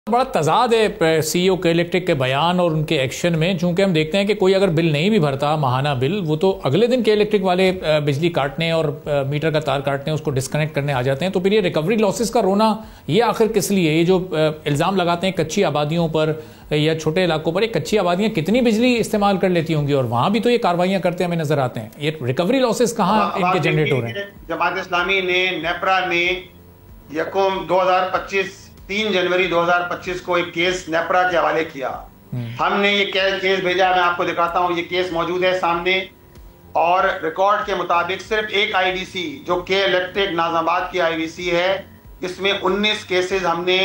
बड़ा तजाद है सीईओ के इलेक्ट्रिक के बयान और उनके एक्शन में। चूंकि हम देखते हैं कि कोई अगर बिल नहीं भी भरता, माहाना बिल, वो तो अगले दिन के इलेक्ट्रिक वाले बिजली काटने और मीटर का तार काटने, उसको डिस्कनेक्ट करने आ जाते हैं। तो फिर ये रिकवरी लॉसेस का रोना ये आखिर किस लिए? ये जो इल्ज़ाम लगाते हैं कच्ची आबादियों पर या छोटे इलाकों पर, ये कच्ची आबादियाँ कितनी बिजली इस्तेमाल कर लेती होंगी और वहाँ भी तो ये कार्रवाइयाँ करते हमें नजर आते हैं। ये रिकवरी लॉसेस कहाँ इनके जनरेट हो रहे हैं? जमात इस्लामी ने नेपरा में यकम 2025 3 जनवरी 2025 को एक केस नेपरा के हवाले किया। हमने ये केस भेजा, मैं आपको दिखाता हूँ, ये केस मौजूद है सामने। और रिकॉर्ड के मुताबिक सिर्फ एक आईवीसी जो के इलेक्ट्रिक नाज़ाबाद की आईवीसी है, इसमें 19 केसेस हमने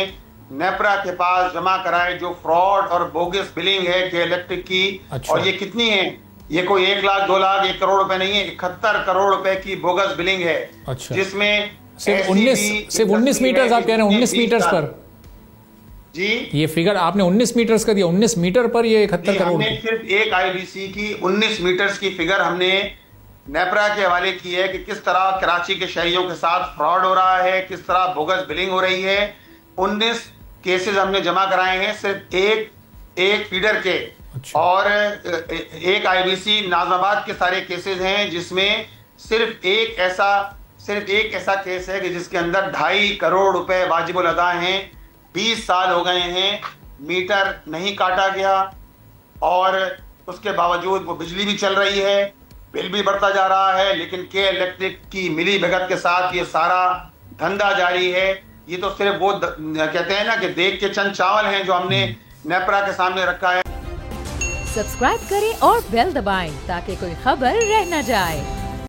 नेपरा के पास जमा कराए जो फ्रॉड और बोगस बिलिंग है के इलेक्ट्रिक की। अच्छा। और ये कितनी है? ये कोई 1 लाख 2 लाख 1 करोड़ रुपए नहीं है, 71 करोड़ रुपए की बोगस बिलिंग है। अच्छा। जिसमें सिर्फ 19 मीटर्स आप कह रहे हैं? 19 मीटर्स पर जी, ये फिगर आपने 19 मीटर्स का दिया। 19 मीटर पर ये 71 करोड़। हमने सिर्फ एक आईवीसी की 19 मीटर्स की फिगर हमने नेपरा के हवाले की है कि किस तरह कराची के शहरियों के साथ फ्रॉड हो रहा है, किस तरह बोगस बिलिंग हो रही है। 19 केसेस हमने जमा कराए हैं सिर्फ एक फीडर के। अच्छा। और एक आईवीसी नाज़ाबाद के सारे केसेस हैं जिसमें सिर्फ एक ऐसा केस है कि जिसके अंदर 2.5 करोड़ रुपए वाजिबुल अदा हैं। 20 साल हो गए हैं, मीटर नहीं काटा गया और उसके बावजूद वो बिजली भी चल रही है, बिल भी बढ़ता जा रहा है, लेकिन के इलेक्ट्रिक की मिली भगत के साथ ये सारा धंधा जारी है। ये तो सिर्फ वो कहते हैं ना कि देख के चंद चावल हैं जो हमने नेपरा के सामने रखा है। सब्सक्राइब करें और बेल दबाएं ताकि कोई खबर रह न जाए।